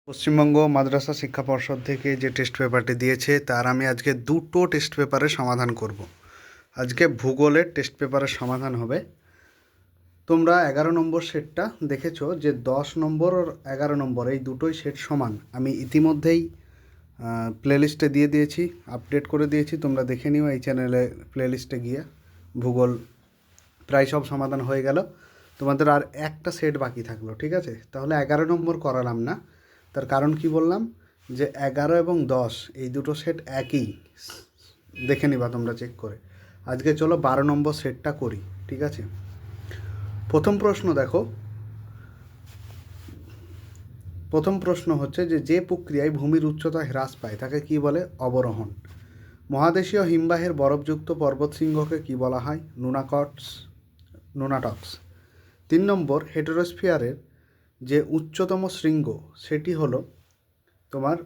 পশ্চিমবঙ্গ মাদ্রাসা শিক্ষা পর্ষদ থেকে যে টেস্ট পেপারটি দিয়েছে তার আমি আজকে দুটো টেস্ট পেপারের সমাধান করব। আজকে ভূগোলের টেস্ট পেপারের সমাধান হবে। তোমরা 11 নম্বর সেটটা দেখেছো যে 10 নম্বর আর 11 নম্বর এই দুটোই সেট সমান। আমি ইতিমধ্যেই প্লেলিস্টে দিয়ে দিয়েছি, আপডেট করে দিয়েছি, তোমরা দেখে নিও এই চ্যানেলে প্লেলিস্টে গিয়ে। ভূগোল প্রায় সব সমাধান হয়ে গেল, তোমাদের আর একটা সেট বাকি থাকলো, ঠিক আছে? তাহলে 11 নম্বর করালাম না, তার কারণ কি বললাম, যে 11 এবং 10 এই দুটো সেট একই, দেখে নিবা তোমরা চেক করে। আজকে চলো 12 নম্বর সেটটা করি, ঠিক আছে? প্রথম প্রশ্ন দেখো, প্রথম প্রশ্ন হচ্ছে যে প্রক্রিয়ায় ভূমির উচ্চতা হ্রাস পায় তাকে কি বলে? অবরোহণ। মহাদেশীয় হিমবাহের বরফযুক্ত পর্বতশৃঙ্গকে কি বলা হয়? নুনাটক্স। 3 নম্বর, হেটেরোস্ফিয়ারের যে উচ্চতম শৃঙ্গ সেটি হলো তোমার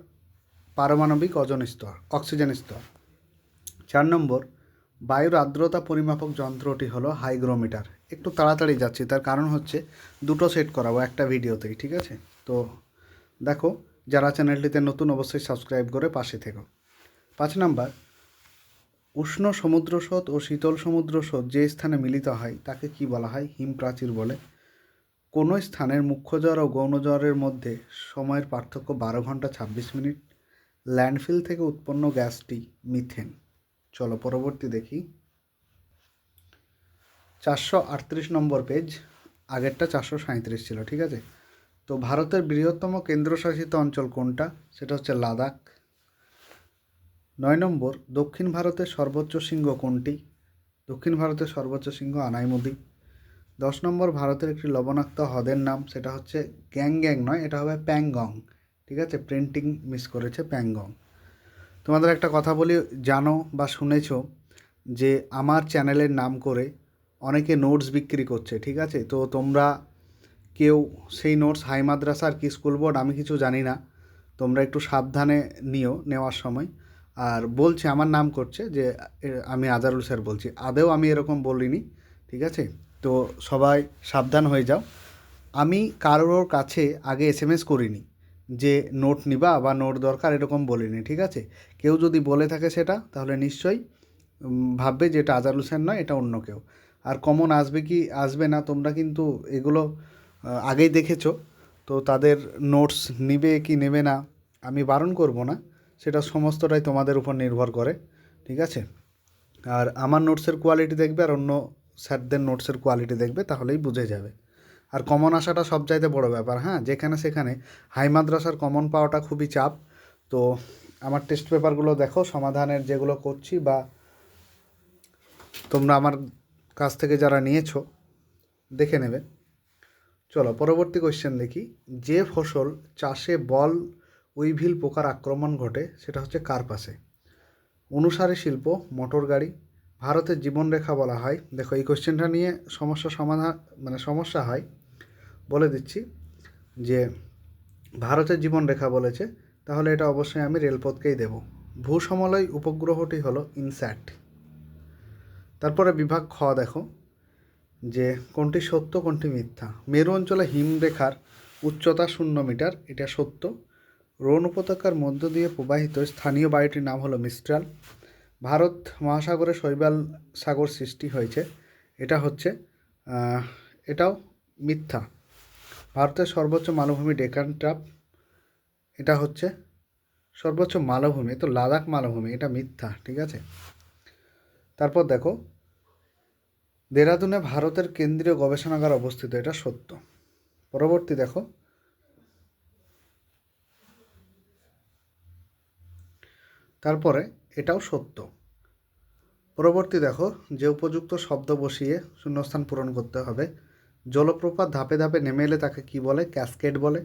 পারমাণবিক অক্সিজেন স্তর। 4 নম্বর, বায়ুর আর্দ্রতা পরিমাপক যন্ত্রটি হলো হাইগ্রোমিটার। একটু তাড়াতাড়ি যাচ্ছি, তার কারণ হচ্ছে দুটো সেট করাবো একটা ভিডিওতেই, ঠিক আছে? তো দেখো, যারা চ্যানেলটিতে নতুন অবশ্যই সাবস্ক্রাইব করে পাশে থেকো। 5 নম্বর, উষ্ণ সমুদ্রস্রোত ও শীতল সমুদ্রস্রোত যে স্থানে মিলিত হয় তাকে কি বলা হয়? হিমপ্রাচীর বলে। কোনো স্থানের মুখ্য জ্বর ও গৌণ জ্বরের মধ্যে সময়ের পার্থক্য 12 ঘন্টা 26 মিনিট। ল্যান্ডফিল থেকে উৎপন্ন গ্যাসটি মিথেন। চলো পরবর্তী দেখি। 438 নম্বর পেজ, আগেরটা 437 ছিল, ঠিক আছে? তো ভারতের বৃহত্তম কেন্দ্রশাসিত অঞ্চল কোনটা? সেটা হচ্ছে লাদাখ। 9 নম্বর, দক্ষিণ ভারতের সর্বোচ্চ শৃঙ্গ কোনটি? দক্ষিণ ভারতের সর্বোচ্চ শৃঙ্গ আনাইমুদি। 10 নম্বর, ভারতের একটি লবণাক্ত হ্রদের নাম, সেটা হচ্ছে গ্যাং নয়, এটা হবে প্যাংগং, ঠিক আছে? প্রিন্টিং মিস করেছে, প্যাংগং। তোমাদের একটা কথা বলি, জানো বা শুনেছো যে আমার চ্যানেলের নাম করে অনেকে নোটস বিক্রি করছে, ঠিক আছে? তো তোমরা কেউ সেই নোটস হাই মাদ্রাসা আর কি স্কুল বোর্ড আমি কিছু জানি না, তোমরা একটু সাবধানে নিও নেওয়ার সময়। আর বলছে আমার নাম করছে যে আমি আজারুল স্যার বলছি, আদেও আমি এরকম বলিনি, ঠিক আছে? তো সবাই সাবধান হয়ে যাও। আমি কারোর কাছে আগে এসএমএস করিনি যে নোট নিবা বা নোট দরকার, এরকম বলিনি, ঠিক আছে? কেউ যদি বলে থাকে সেটা, তাহলে নিশ্চয়ই ভাববে যে এটা আজারুল স্যার নয়, এটা অন্য কেউ। আর কমন আসবে কি আসবে না তোমরা কিন্তু এগুলো আগেই দেখেছো, তো তাদের নোটস নিবে কি নেবে না আমি বারণ করব না, সেটা সমস্তটাই তোমাদের উপর নির্ভর করে, ঠিক আছে? আর আমার নোটসের কোয়ালিটি দেখবে আর অন্য স্যারদের নোটসের কোয়ালিটি দেখবে, তাহলেই বুঝে যাবে। আর কমন আসাটা সবচাইতে বড় ব্যাপার, হ্যাঁ? যেখানে সেখানে হাই মাদ্রাসার কমন পাওয়াটা খুবই চাপ। তো আমার টেস্ট পেপারগুলো দেখো, সমাধানের যেগুলো করছি বা তোমরা আমার কাছ থেকে যারা নিয়েছো দেখে নেবে। চলো পরবর্তী কোয়েশ্চেন দেখি। যে ফসল চাষে বল উইভিল পোকার আক্রমণ ঘটে সেটা হচ্ছে কার্পাসে। অনুসারী শিল্প মোটর গাড়ি। ভারতের জীবনরেখা বলা হয়, দেখো এই কোয়েশ্চেনটা নিয়ে সমস্যা হয়, বলে দিচ্ছি যে ভারতের জীবনরেখা বলেছে, তাহলে এটা অবশ্যই আমি রেলপথকেই দেব। ভূসমলয় উপগ্রহটি হলো ইনস্যাট। তারপরে বিভাগ খ দেখো, যে কোনটি সত্য কোনটি মিথ্যা। মেরু অঞ্চলে হিমরেখার উচ্চতা 0 মিটার, এটা সত্য। রোন উপত্যকার মধ্য দিয়ে প্রবাহিত স্থানীয় বায়ুটির নাম হলো মিস্ট্রাল। ভারত মহাসাগরে শৈবাল সাগর সৃষ্টি হয়েছে, এটা হচ্ছে এটাও মিথ্যা। ভারতের সর্বোচ্চ মালভূমি ডেকান ট্রাপ, এটা হচ্ছে সর্বোচ্চ মালভূমি, তো লাদাখ মালভূমি, এটা মিথ্যা, ঠিক আছে? তারপর দেখো, দেরাদুনে ভারতের কেন্দ্রীয় গবেষণাগার অবস্থিত, এটা সত্য। পরবর্তী দেখো, তারপরে এটাও সত্য। পরবর্তী দেখো, যে উপযুক্ত শব্দ বসিয়ে শূন্যস্থান পূরণ করতে হবে। জলপ্রপাত ধাপে ধাপে নেমে এলে তাকে কি বলে? ক্যাসকেড বলে।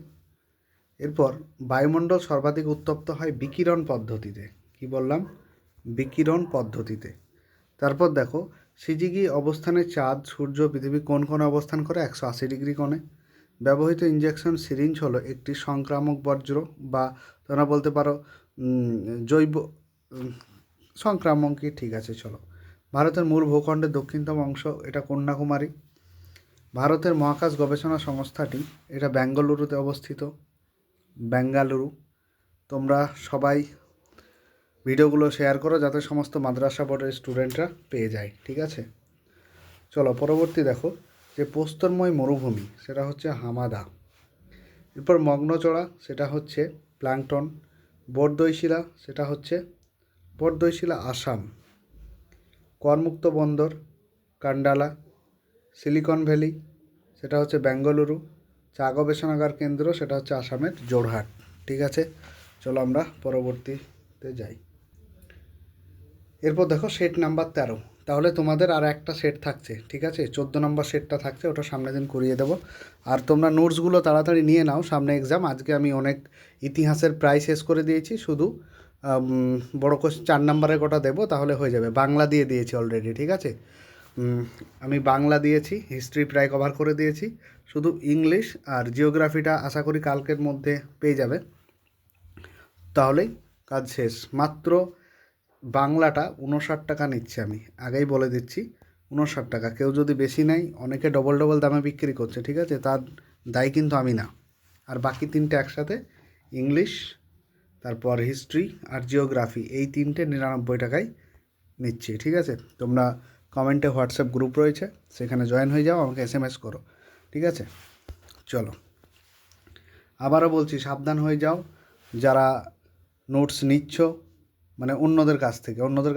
এরপর বায়ুমণ্ডল সর্বাধিক উত্তপ্ত হয় বিকিরণ পদ্ধতিতে, কি বললাম? বিকিরণ পদ্ধতিতে। তারপর দেখো, সিজিগি অবস্থানে চাঁদ, সূর্য, পৃথিবী কোন কোণে অবস্থান করে? 180 ডিগ্রি কোণে। ব্যবহৃত ইঞ্জেকশন সিরিঞ্জ হলো একটি সংক্রামক বর্জ্য, বা তোমরা বলতে পারো জৈব সংক্রামকই, ঠিক আছে? চলো, ভারতের মূল ভূখণ্ডের দক্ষিণতম অংশ, এটা কন্যাকুমারী। ভারতের মহাকাশ গবেষণা সংস্থাটি, এটা বেঙ্গালুরুতে অবস্থিত। বেঙ্গালুরু। তোমরা সবাই ভিডিওগুলো শেয়ার করো যাতে সমস্ত মাদ্রাসা বোর্ডের স্টুডেন্টরা পেয়ে যায়, ঠিক আছে? চলো পরবর্তী দেখো, যে প্রস্তরময় মরুভূমি সেটা হচ্ছে হামাদা। এরপর মগ্নচড়া সেটা হচ্ছে প্ল্যাংটন। বরদৈশিলা সেটা হচ্ছে বরদৈশিলা আসাম। করমুক্ত বন্দর কান্ডালা। সিলিকন ভ্যালি সেটা হচ্ছে বেঙ্গালুরু। চা গবেষণাগার কেন্দ্র সেটা হচ্ছে আসামের জোরহাট, ঠিক আছে? চলো আমরা পরবর্তীতে যাই। এরপর দেখো সেট নাম্বার 13। তাহলে তোমাদের আর একটা সেট থাকছে, ঠিক আছে? 14 নম্বর সেটটা থাকছে, ওটা সামনের দিন করিয়ে দেবো। আর তোমরা নোটসগুলো তাড়াতাড়ি নিয়ে নাও, সামনে এক্সাম। আজকে আমি অনেক ইতিহাসের প্রায় শেষ করে দিয়েছি, শুধু বড় কোশ্চেন 4 নম্বরের কটা দেবো, তাহলে হয়ে যাবে। বাংলা দিয়ে দিয়েছি অলরেডি, ঠিক আছে? আমি বাংলা দিয়েছি, হিস্ট্রি প্রায় কভার করে দিয়েছি, শুধু ইংলিশ আর জিওগ্রাফিটা আশা করি কালকের মধ্যে পেয়ে যাবে, তাহলেই কাজ শেষ। মাত্র বাংলাটা 59 টাকা নিচ্ছি, আমি আগেই বলে দিচ্ছি, 59 টাকা। কেউ যদি বেশি নেয়, অনেকে ডবল ডবল দামে বিক্রি করছে, ঠিক আছে? তার দায় কিন্তু আমি না। আর বাকি তিনটে একসাথে, ইংলিশ, তারপর হিস্ট্রি আর জিওগ্রাফি, এই তিনটে 99 টাকায় নিচ্ছি, ঠিক আছে? তোমরা কমেন্টে হোয়াটসঅ্যাপ গ্রুপ রয়েছে, সেখানে জয়েন হয়ে যাও, আমাকে SMS করো, ঠিক আছে? চলো, আবারও বলছি, সাবধান হয়ে যাও যারা নোটস নিচ্ছ, মানে অন্যদের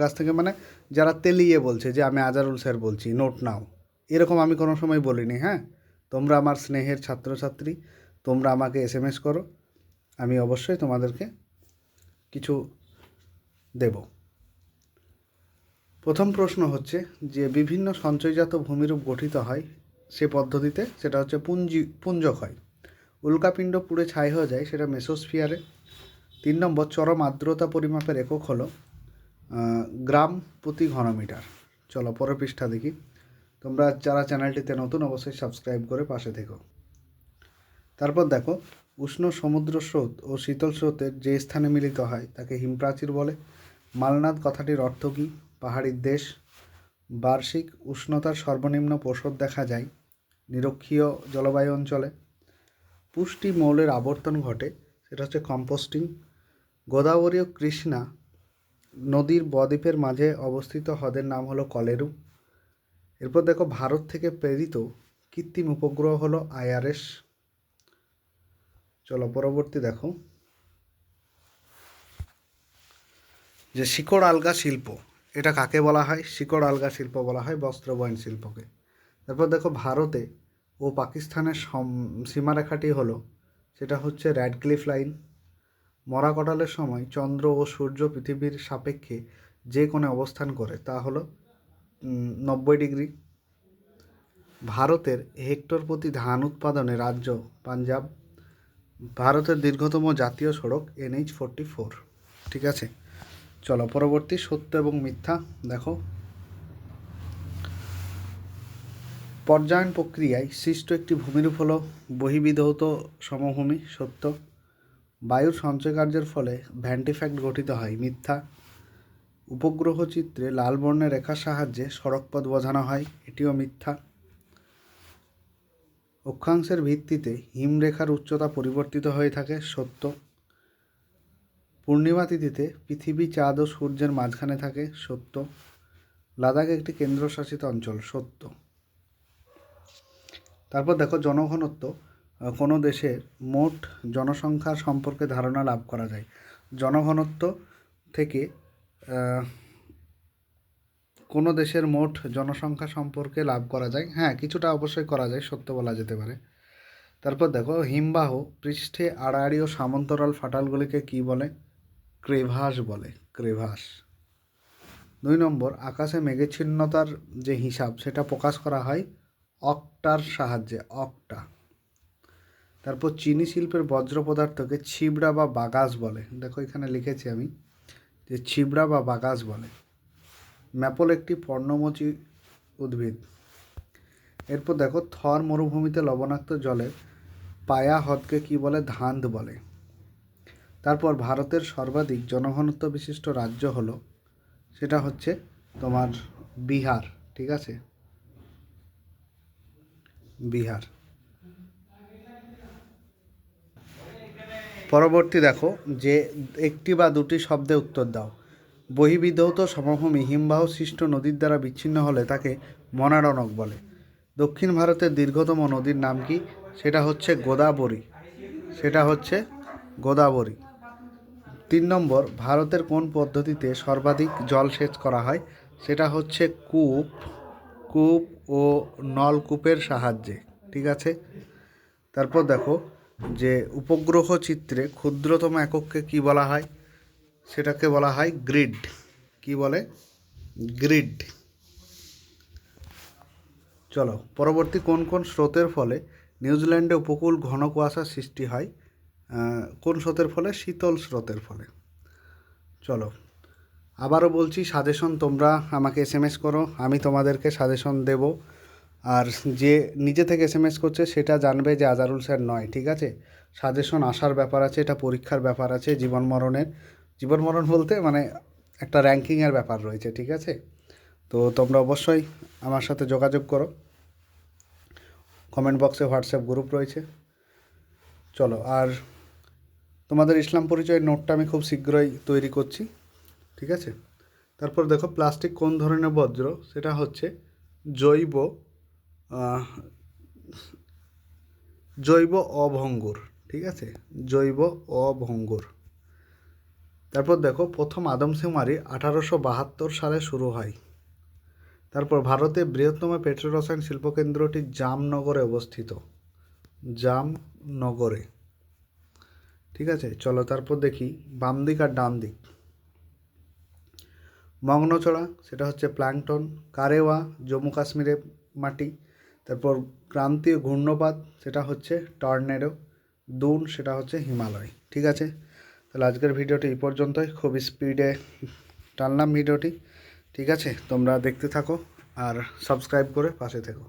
কাছ থেকে মানে যারা তেলিয়ে বলছে যে আমি আজারুল স্যার বলছি নোট নাও, এরকম আমি কোনো সময় বলিনি। হ্যাঁ, তোমরা আমার স্নেহের ছাত্রছাত্রী, তোমরা আমাকে SMS করো, আমি অবশ্যই তোমাদেরকে কিছু দেব। প্রথম প্রশ্ন হচ্ছে যে বিভিন্ন সঞ্চয়জাত ভূমিরূপ গঠিত হয় সে পদ্ধতিতে, সেটা হচ্ছে পুঞ্জক্ষয়। উল্কাপিণ্ড পুড়ে ছাই হয়ে যায়, সেটা মেসোস্ফিয়ারে। 3 নম্বর, চরম আর্দ্রতা পরিমাপের একক হলো গ্রাম প্রতি ঘনমিটার। চলো পরের পৃষ্ঠা দেখি। তোমরা যারা চ্যানেলটিতে নতুন, অবশ্যই সাবস্ক্রাইব করে পাশে থেকো। তারপর দেখো, উষ্ণ সমুদ্র স্রোত ও শীতল স্রোতের যে স্থানে মিলিত হয় তাকে হিমপ্রাচীর বলে। মালনাদ কথাটির অর্থ কী? পাহাড়ির দেশ। বার্ষিক উষ্ণতার সর্বনিম্ন প্রসর দেখা যায় নিরক্ষীয় জলবায়ু অঞ্চলে। পুষ্টি মৌলের আবর্তন ঘটে, সেটা হচ্ছে কম্পোস্টিং। গোদাবরী ও কৃষ্ণা নদীর বদ্বীপের মাঝে অবস্থিত হ্রদের নাম হলো কলেরু। এরপর দেখো, ভারত থেকে প্রেরিত কৃত্রিম উপগ্রহ হলো IRS। চলো পরবর্তী দেখো, যে শিকড় আলগা শিল্প, এটা কাকে বলা হয়? শিকড় আলগা শিল্প বলা হয় বস্ত্র বয়ন শিল্পকে। তারপর দেখো, ভারতে ও পাকিস্তানের সীমারেখাটি হলো, সেটা হচ্ছে র্যাডক্লিফ লাইন। মরা কটালের সময় চন্দ্র ও সূর্য পৃথিবীর সাপেক্ষে যে কোণে অবস্থান করে তা হলো 90 ডিগ্রি। ভারতের হেক্টর প্রতি ধান উৎপাদনে রাজ্য পাঞ্জাব। ভারতের দীর্ঘতম জাতীয় সড়ক NH-44, ঠিক আছে? চলো পরবর্তী, সত্য এবং মিথ্যা দেখো। পর্যায়ন প্রক্রিয়ায় সৃষ্ট একটি ভূমিরূপ হলো বহির্বিধৌত সমভূমি, সত্য। বায়ুর সঞ্চয়কার্যের ফলে ভ্যান্টিফ্যাক্ট গঠিত হয়, মিথ্যা। উপগ্রহ চিত্রে লাল বর্ণের রেখার সাহায্যে সড়কপথ বোঝানো হয়, এটিও মিথ্যা। অক্ষাংশের ভিত্তিতে হিমরেখার উচ্চতা পরিবর্তিত হয়ে থাকে, সত্য। পূর্ণিমা তিথিতে পৃথিবী, চাঁদ ও সূর্যের মাঝখানে থাকে, সত্য। লাদাখ একটি কেন্দ্রশাসিত অঞ্চল, সত্য। তারপর দেখো, জনঘনত্ব কোনো দেশের মোট জনসংখ্যার সম্পর্কে ধারণা লাভ করা যায়। জনঘনত্ব থেকে কোনো দেশের মোট জনসংখ্যা সম্পর্কে লাভ করা যায়, হ্যাঁ কিছুটা অবশ্যই করা যায়, সত্য বলা যেতে পারে। তারপর দেখো, হিমবাহ পৃষ্ঠে আড়াআড়ি ও সমান্তরাল ফাটলগুলিকে কী বলে? ক্রেভাস বলে, ক্রেভাস। 2 নম্বর, আকাশে মেঘাচ্ছন্নতার যে হিসাব সেটা প্রকাশ করা হয় অক্টার সাহায্যে, অক্টা। তারপর চিনি শিল্পের বজ্র পদার্থকে ছিবড়া বা বাগাস বলে, দেখো এখানে লিখেছি আমি যে ছিবড়া বা বাগাস বলে। ম্যাপল একটি পর্ণমোচী উদ্ভিদ। এরপর দেখো, থর মরুভূমিতে লবণাক্ত জলে পায়া হ্রদকে কী বলে? ধান্দ বলে। তারপর ভারতের সর্বাধিক জনঘনত্ব বিশিষ্ট রাজ্য হলো, সেটা হচ্ছে তোমার বিহার, ঠিক আছে? বিহার। পরবর্তী দেখো যে একটি বা দুটি শব্দে উত্তর দাও। বহির্বিধৌত সমভূমি হিমবাহ সৃষ্ট নদীর দ্বারা বিচ্ছিন্ন হলে তাকে মনারণক বলে। দক্ষিণ ভারতের দীর্ঘতম নদীর নাম কি? সেটা হচ্ছে গোদাবরী। সেটা হচ্ছে গোদাবরী। 3 নম্বর, ভারতের কোন পদ্ধতিতে সর্বাধিক জলসেচ করা হয়? সেটা হচ্ছে কূপ ও নলকূপের সাহায্যে। ঠিক আছে। তারপর দেখো যে উপগ্রহ চিত্রে ক্ষুদ্রতম একককে কি বলা হয়? সেটাকে বলা হয় গ্রিড। কি বলে? গ্রিড। চলো পরবর্তী, কোন কোন স্রোতের ফলে নিউজিল্যান্ডে উপকূল ঘন কুয়াশার সৃষ্টি হয়? কোন স্রোতের ফলে? শীতল স্রোতের ফলে। চলো আবারও বলছি, সাজেশন তোমরা আমাকে এসএমএস করো, আমি তোমাদেরকে সাজেশন দেব। আর যে নিজে থেকে এসএমএস করছে সেটা জানবে যে আজারুল স্যার নয়। ঠিক আছে। সাজেশন আসার ব্যাপার আছে, এটা পরীক্ষার ব্যাপার আছে, জীবন মরণ বলতে মানে একটা র্যাঙ্কিংয়ের ব্যাপার রয়েছে। ঠিক আছে। তো তোমরা অবশ্যই আমার সাথে যোগাযোগ করো। কমেন্ট বক্সে হোয়াটসঅ্যাপ গ্রুপ রয়েছে। চলো, আর তোমাদের ইসলাম পরিচয়ের নোটটা আমি খুব শীঘ্রই তৈরি করছি। ঠিক আছে। তারপর দেখো প্লাস্টিক কোন ধরনের বর্জ্য? সেটা হচ্ছে জৈব অভঙ্গুর। ঠিক আছে, জৈব অভঙ্গুর। তারপর দেখো প্রথম আদমশুমারি 1872 সালে শুরু হয়। তারপর ভারতের বৃহত্তম পেট্রোরসায়ন শিল্পকেন্দ্রটি জামনগরে অবস্থিত। জামনগরে। ঠিক আছে। চলো তারপর দেখি বাম দিক আর ডান দিক। মগ্নচড়া সেটা হচ্ছে প্ল্যাঙ্কটন। কারেওয়া জম্মু কাশ্মীরের মাটি। তারপর ক্রান্তীয় ঘূর্ণপাত সেটা হচ্ছে টর্নেডো। দুন সেটা হচ্ছে হিমালয়। ঠিক আছে। তাহলে আজকের ভিডিওটি এই পর্যন্তই। খুব স্পিডে টানলাম ভিডিওটি। ঠিক আছে, তোমরা দেখতে থাকো আর সাবস্ক্রাইব করে পাশে থেকো।